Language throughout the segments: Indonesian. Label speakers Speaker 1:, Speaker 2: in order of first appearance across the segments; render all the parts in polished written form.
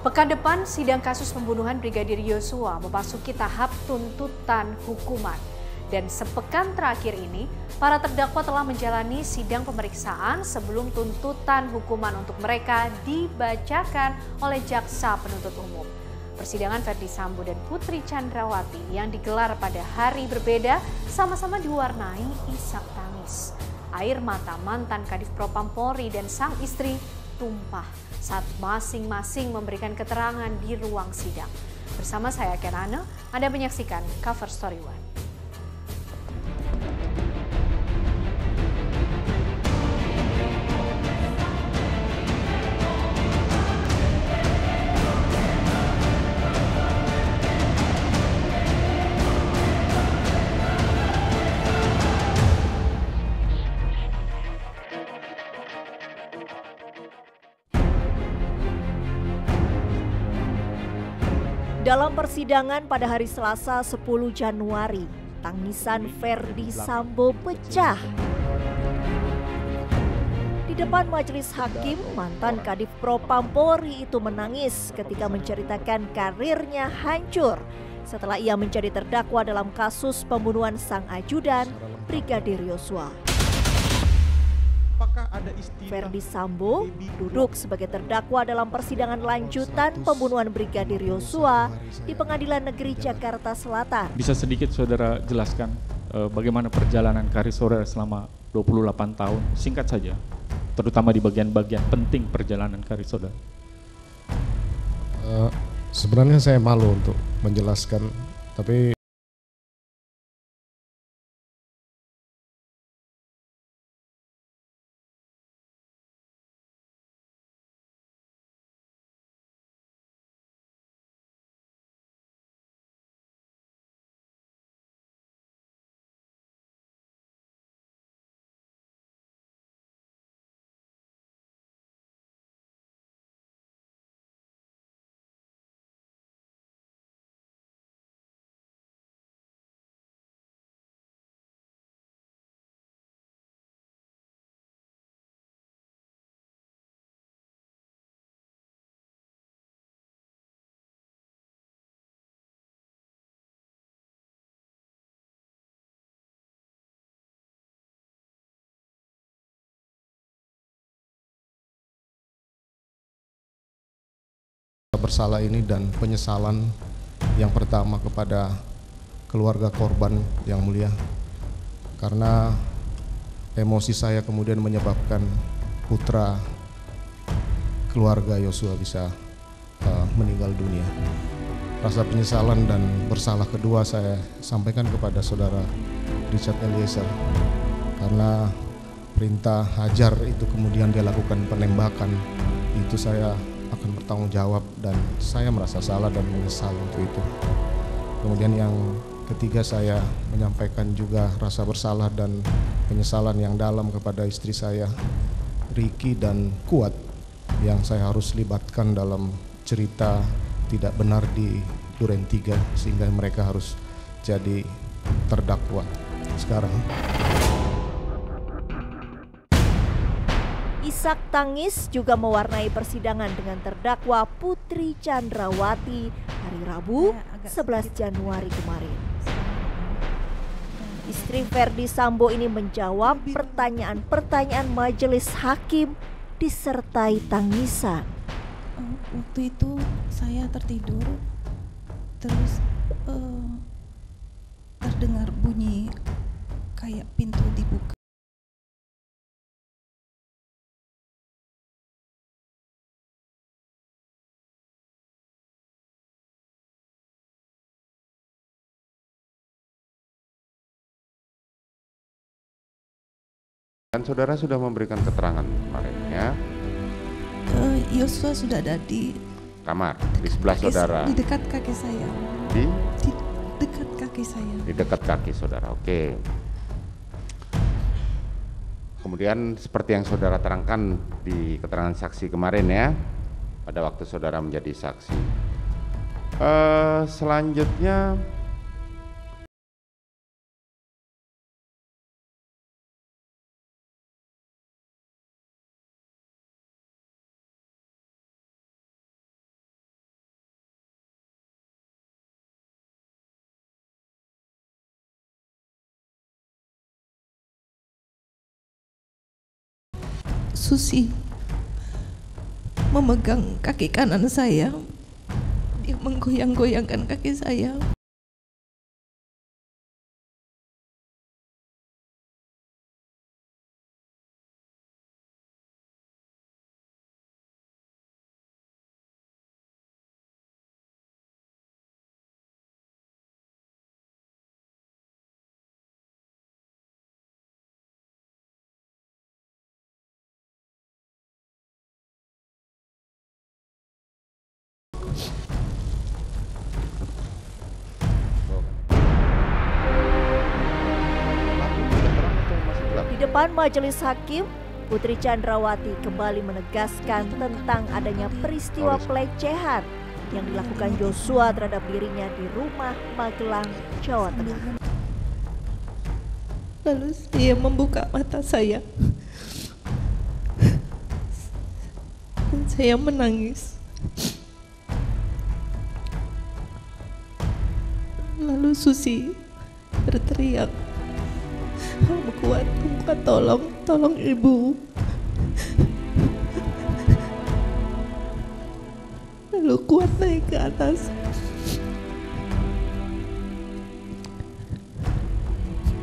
Speaker 1: Pekan depan, sidang kasus pembunuhan Brigadir Yosua memasuki tahap tuntutan hukuman. Dan sepekan terakhir ini, para terdakwa telah menjalani sidang pemeriksaan sebelum tuntutan hukuman untuk mereka dibacakan oleh jaksa penuntut umum. Persidangan Ferdy Sambo dan Putri Chandrawati yang digelar pada hari berbeda sama-sama diwarnai isak tangis. Air mata mantan Kadif Propam Polri dan sang istri tumpah saat masing-masing memberikan keterangan di ruang sidang. Bersama saya Ken Ane, Anda menyaksikan Cover Story One.
Speaker 2: Dalam persidangan pada hari Selasa 10 Januari, tangisan Ferdy Sambo pecah. Di depan majelis hakim, mantan Kadif Propam Polri itu menangis ketika menceritakan karirnya hancur setelah ia menjadi terdakwa dalam kasus pembunuhan sang ajudan Brigadir Yosua. Ferdy Sambo duduk sebagai terdakwa dalam persidangan lanjutan pembunuhan Brigadir Yosua di Pengadilan Negeri Jakarta Selatan.
Speaker 3: Bisa sedikit saudara jelaskan bagaimana perjalanan karir saudara selama 28 tahun, singkat saja, terutama di bagian-bagian penting perjalanan karir saudara.
Speaker 4: Sebenarnya saya malu untuk menjelaskan, tapi bersalah ini dan penyesalan yang pertama kepada keluarga korban yang mulia, karena emosi saya kemudian menyebabkan putra keluarga Yosua bisa meninggal dunia. Rasa penyesalan dan bersalah kedua saya sampaikan kepada saudara Richard Eliezer, karena perintah hajar itu kemudian dia lakukan penembakan, itu saya akan bertanggung jawab dan saya merasa salah dan menyesal untuk itu. Kemudian yang ketiga, saya menyampaikan juga rasa bersalah dan penyesalan yang dalam kepada istri saya, Riki dan Kuat, yang saya harus libatkan dalam cerita tidak benar di Duren 3 sehingga mereka harus jadi terdakwa sekarang.
Speaker 2: Isak tangis juga mewarnai persidangan dengan terdakwa Putri Chandrawati hari Rabu 11 Januari kemarin. Istri Ferdy Sambo ini menjawab pertanyaan-pertanyaan majelis hakim disertai tangisan.
Speaker 5: Waktu itu saya tertidur, terus terdengar bunyi kayak pintu dibuka.
Speaker 6: Dan saudara sudah memberikan keterangan kemarin ya.
Speaker 5: Yosua sudah ada di
Speaker 6: kamar, di sebelah saudara.
Speaker 5: Di dekat kaki saya.
Speaker 6: Di
Speaker 5: dekat kaki saya.
Speaker 6: Di dekat kaki saudara, oke. Kemudian seperti yang saudara terangkan di keterangan saksi kemarin ya, pada waktu saudara menjadi saksi. Selanjutnya
Speaker 5: Susi memegang kaki kanan saya. Dia menggoyang-goyangkan kaki saya.
Speaker 2: Di depan majelis hakim, Putri Chandrawati kembali menegaskan tentang adanya peristiwa pelecehan yang dilakukan Joshua terhadap dirinya di rumah Magelang, Jawa Tengah.
Speaker 5: Lalu saya membuka mata saya. Dan saya menangis. Lalu Susi berteriak, "Kamu kuat, tolong ibu." Lalu kuat naik ke atas,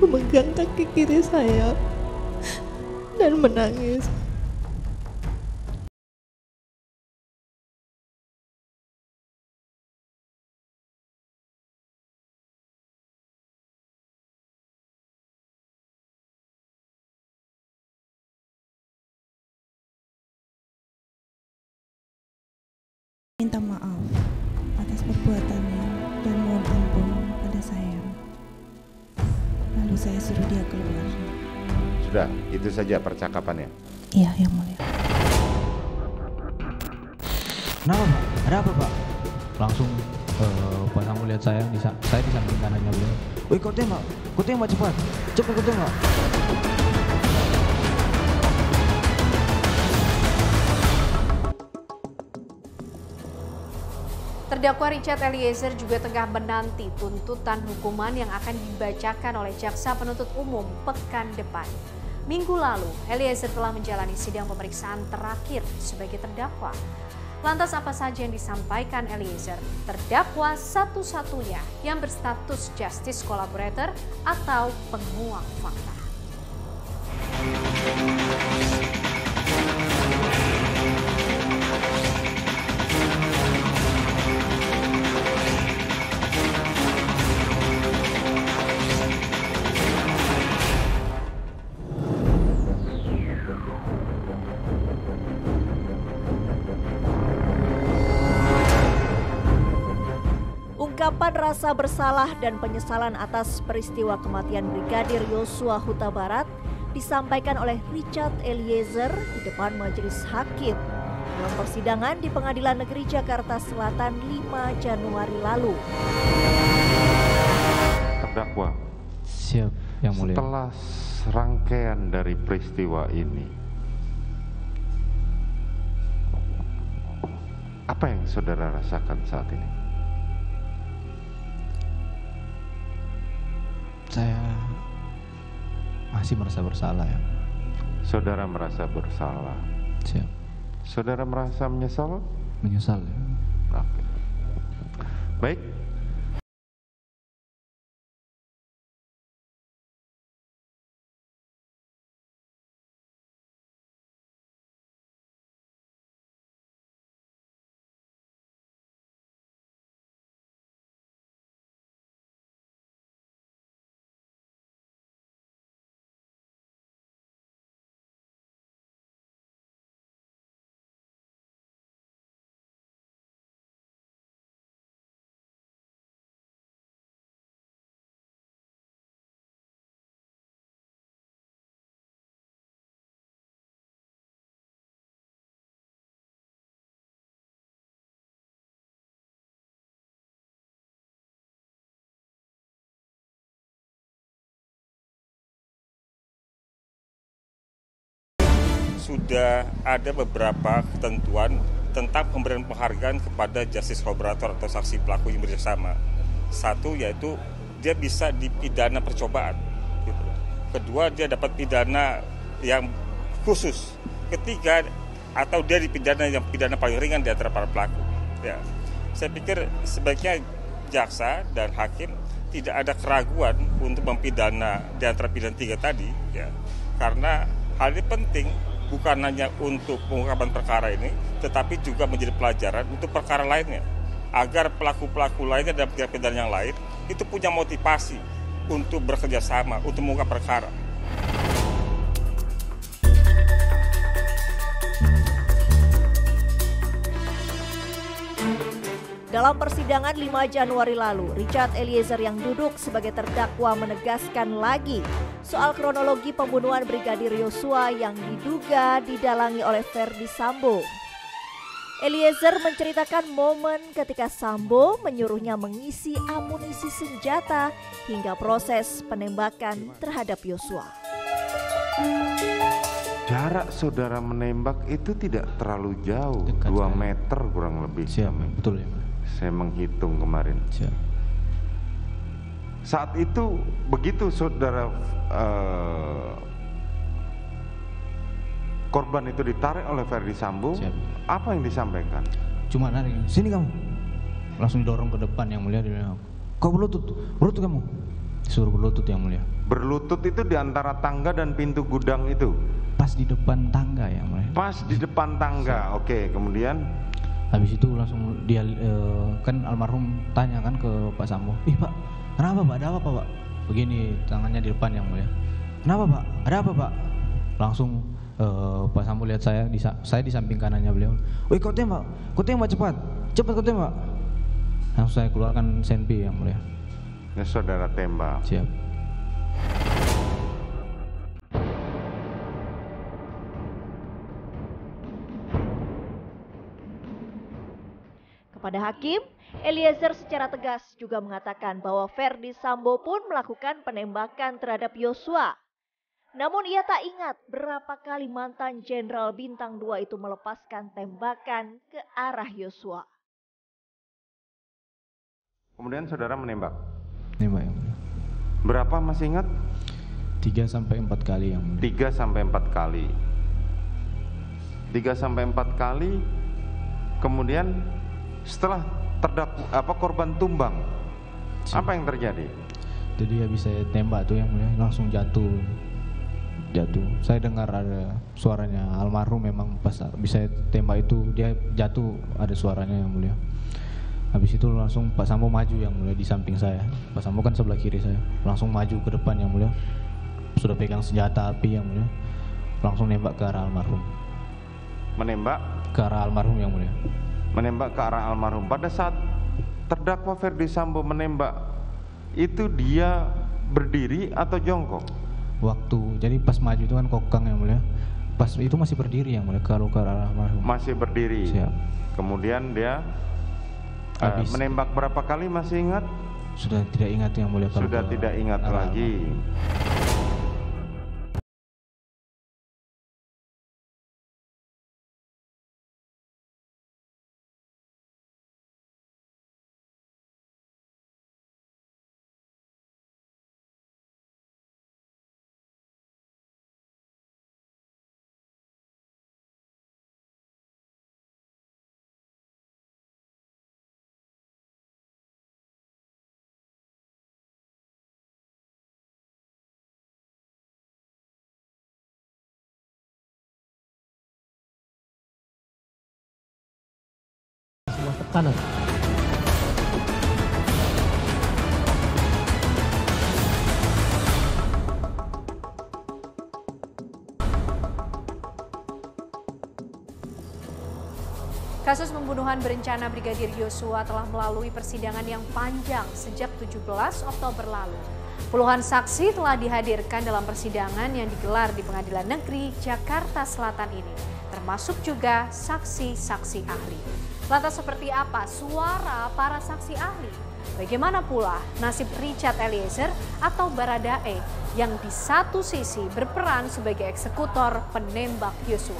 Speaker 5: memegang kaki kiri saya dan menangis. Minta maaf atas perbuatannya dan mohon ampun pada saya. Lalu saya suruh dia keluar.
Speaker 6: sudah, itu saja percakapannya.
Speaker 5: Iya, yang mulia.
Speaker 7: Kenapa Pak? Ada apa Pak? Langsung pas kamu lihat saya di samping kanannya beliau. Woi kau tembak cepat kau tembak.
Speaker 1: Terdakwa Richard Eliezer juga tengah menanti tuntutan hukuman yang akan dibacakan oleh Jaksa Penuntut Umum pekan depan. Minggu lalu, Eliezer telah menjalani sidang pemeriksaan terakhir sebagai terdakwa. Lantas apa saja yang disampaikan Eliezer, terdakwa satu-satunya yang berstatus justice collaborator atau penguak fakta?
Speaker 2: Ungkapan rasa bersalah dan penyesalan atas peristiwa kematian Brigadir Yosua Huta Barat disampaikan oleh Richard Eliezer di depan majelis hakim dalam persidangan di Pengadilan Negeri Jakarta Selatan 5 Januari lalu.
Speaker 6: Terdakwa,
Speaker 7: Siap, yang mulia.
Speaker 6: setelah serangkaian dari peristiwa ini, apa yang saudara rasakan saat ini?
Speaker 7: Saya masih merasa bersalah ya.
Speaker 6: Saudara merasa bersalah.
Speaker 7: Siap.
Speaker 6: Saudara merasa menyesal?
Speaker 7: Menyesal ya.
Speaker 6: Oke. Baik,
Speaker 8: sudah ada beberapa ketentuan tentang pemberian penghargaan kepada justice collaborator atau saksi pelaku yang bekerjasama. Satu yaitu dia bisa dipidana percobaan. Gitu. Kedua, dia dapat pidana yang khusus. Ketiga, atau dia dipidana yang pidana paling ringan di antara para pelaku. Ya. Saya pikir sebaiknya jaksa dan hakim tidak ada keraguan untuk mempidana di antara pidana 3 tadi, ya. Karena hal ini penting bukan hanya untuk pengungkapan perkara ini, tetapi juga menjadi pelajaran untuk perkara lainnya, agar pelaku-pelaku lainnya dalam tindak pidana yang lain itu punya motivasi untuk bekerja sama untuk mengungkap perkara.
Speaker 2: Dalam persidangan 5 Januari lalu, Richard Eliezer yang duduk sebagai terdakwa menegaskan lagi soal kronologi pembunuhan Brigadir Yosua yang diduga didalangi oleh Ferdy Sambo. Eliezer menceritakan momen ketika Sambo menyuruhnya mengisi amunisi senjata hingga proses penembakan terhadap Yosua.
Speaker 6: Jarak saudara menembak itu tidak terlalu jauh,
Speaker 7: dekat
Speaker 6: 2 meter kurang lebih.
Speaker 7: Siap, betul ya.
Speaker 6: Saya menghitung kemarin.
Speaker 7: Siap.
Speaker 6: Saat itu begitu saudara korban itu ditarik oleh Ferdy Sambo,
Speaker 7: siap.
Speaker 6: Apa yang disampaikan?
Speaker 7: Cuma narik, sini kamu. Langsung didorong ke depan, yang mulia, dia bilang, kau berlutut kamu. Disuruh berlutut, yang mulia.
Speaker 6: Berlutut itu di antara tangga dan pintu gudang itu?
Speaker 7: Pas di depan tangga, yang mulia.
Speaker 6: Pas di depan tangga, siap. Oke, kemudian?
Speaker 7: Habis itu langsung dia kan almarhum tanya kan ke Pak Sambo, ih Pak, kenapa Pak, ada apa Pak? Begini, tangannya di depan, yang mulia. Kenapa Pak, ada apa Pak? Langsung Pak Sambo lihat saya di samping kanannya beliau. Woi, kau tembak cepat kau tembak. Langsung saya keluarkan senpi, yang mulia.
Speaker 6: Ya, saudara tembak.
Speaker 7: Siap.
Speaker 2: Kepada hakim, Eliezer secara tegas juga mengatakan bahwa Ferdy Sambo pun melakukan penembakan terhadap Yosua. Namun ia tak ingat berapa kali mantan Jenderal Bintang 2 itu melepaskan tembakan ke arah Yosua.
Speaker 6: Kemudian saudara menembak?
Speaker 7: Nembak, yang mulia.
Speaker 6: Berapa masih ingat?
Speaker 7: 3-4 kali, yang mulia.
Speaker 6: 3-4 kali. 3-4 kali. Kemudian setelah korban tumbang, apa yang terjadi?
Speaker 7: Jadi habis saya tembak tuh, yang mulia, langsung jatuh. Saya dengar ada suaranya almarhum, memang pas bisa tembak itu dia jatuh, ada suaranya, yang mulia. Habis itu langsung Pak Sambo maju, yang mulia, di samping saya. Pak Sambo kan sebelah kiri saya. Langsung maju ke depan, yang mulia. Sudah pegang senjata api, yang mulia. Langsung nembak ke arah almarhum.
Speaker 6: Menembak?
Speaker 7: Ke arah almarhum, yang mulia.
Speaker 6: Menembak ke arah almarhum. Pada saat terdakwa Ferdy Sambo menembak, itu dia berdiri atau jongkok?
Speaker 7: Jadi pas maju itu kan kokang, yang mulia. Pas itu masih berdiri, yang mulia, kalau ke arah almarhum.
Speaker 6: Masih berdiri.
Speaker 7: Siap.
Speaker 6: Kemudian dia menembak berapa kali, masih ingat?
Speaker 7: Sudah tidak ingat, yang mulia.
Speaker 6: Sudah tidak ingat lagi.
Speaker 9: Kanan.
Speaker 1: Kasus pembunuhan berencana Brigadir Yosua telah melalui persidangan yang panjang sejak 17 Oktober lalu. Puluhan saksi telah dihadirkan dalam persidangan yang digelar di Pengadilan Negeri Jakarta Selatan ini, termasuk juga saksi-saksi ahli. Lantas seperti apa suara para saksi ahli? Bagaimana pula nasib Richard Eliezer atau Baradae yang di satu sisi berperan sebagai eksekutor penembak Yosua.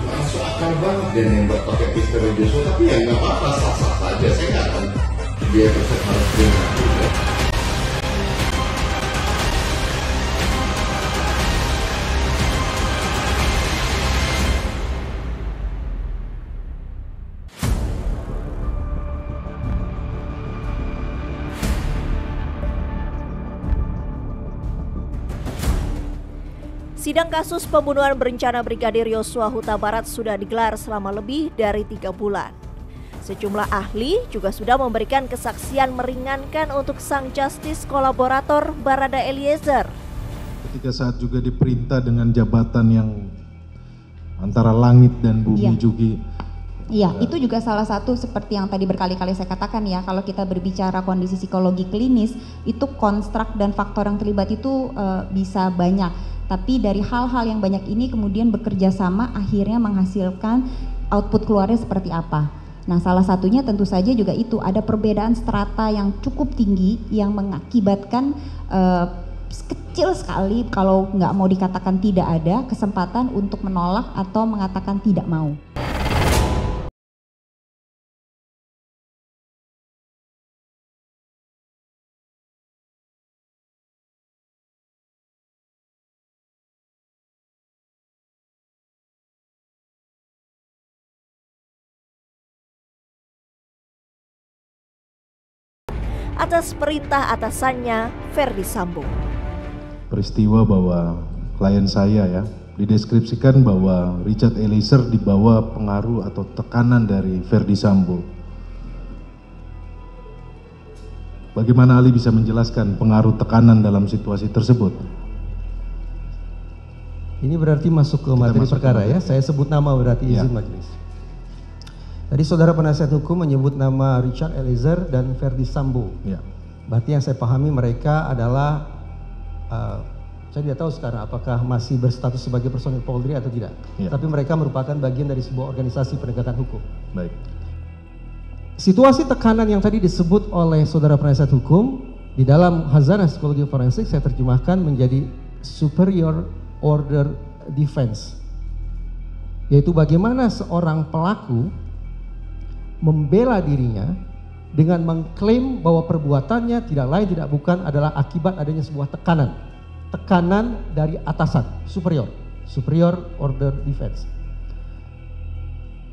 Speaker 9: Masuk akal banget dia nembak pakai pistol Yosua, tapi ya nggak apa-apa, sah-sah saja. Saya nggak akan dia tetap harus dengar juga.
Speaker 2: Sidang kasus pembunuhan berencana Brigadir Yosua Huta Barat sudah digelar selama lebih dari 3 bulan. Sejumlah ahli juga sudah memberikan kesaksian meringankan untuk sang justice kolaborator Barada Eliezer.
Speaker 10: Ketika saat juga diperintah dengan jabatan yang antara langit dan bumi juga.
Speaker 11: Iya, itu juga salah satu seperti yang tadi berkali-kali saya katakan ya, kalau kita berbicara kondisi psikologi klinis, itu konstruk dan faktor yang terlibat itu bisa banyak. Tapi dari hal-hal yang banyak ini kemudian bekerja sama akhirnya menghasilkan output keluarnya seperti apa. Nah, salah satunya tentu saja juga itu ada perbedaan strata yang cukup tinggi yang mengakibatkan kecil sekali, kalau nggak mau dikatakan tidak ada kesempatan untuk menolak atau mengatakan tidak mau.
Speaker 2: Atas perintah atasannya, Ferdy Sambo.
Speaker 10: Peristiwa bahwa klien saya ya dideskripsikan bahwa Richard Eliezer dibawa pengaruh atau tekanan dari Ferdy Sambo. Bagaimana Ali bisa menjelaskan pengaruh tekanan dalam situasi tersebut?
Speaker 12: Ini berarti masuk ke materi perkara ya. Saya sebut nama berarti izin majelis. Tadi saudara penasihat hukum menyebut nama Richard Eliezer dan Ferdy Sambo.
Speaker 10: Ya.
Speaker 12: Berarti yang saya pahami mereka adalah, saya tidak tahu sekarang apakah masih berstatus sebagai personil Polri atau tidak.
Speaker 10: Ya.
Speaker 12: Tapi mereka merupakan bagian dari sebuah organisasi penegakan hukum.
Speaker 10: Baik.
Speaker 12: Situasi tekanan yang tadi disebut oleh saudara penasihat hukum di dalam Khazanah Psikologi Forensik saya terjemahkan menjadi superior order defense. Yaitu bagaimana seorang pelaku membela dirinya dengan mengklaim bahwa perbuatannya tidak lain tidak bukan adalah akibat adanya sebuah tekanan dari atasan, superior order defense.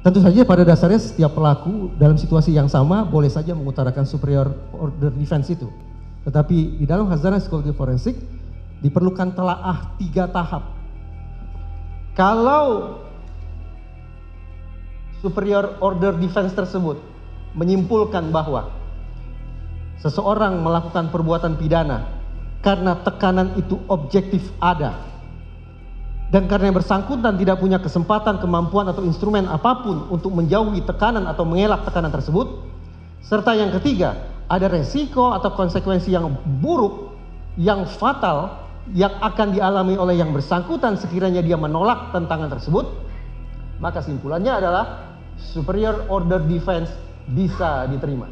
Speaker 12: Tentu saja pada dasarnya setiap pelaku dalam situasi yang sama boleh saja mengutarakan superior order defense itu. Tetapi di dalam Khazanah Psikologi Forensik diperlukan telaah 3 tahap. Kalau superior order defense tersebut menyimpulkan bahwa seseorang melakukan perbuatan pidana karena tekanan itu objektif ada dan karena yang bersangkutan tidak punya kesempatan, kemampuan atau instrumen apapun untuk menjauhi tekanan atau mengelak tekanan tersebut, serta yang ketiga ada resiko atau konsekuensi yang buruk, yang fatal yang akan dialami oleh yang bersangkutan sekiranya dia menolak tentangan tersebut, maka simpulannya adalah superior order defense bisa diterima.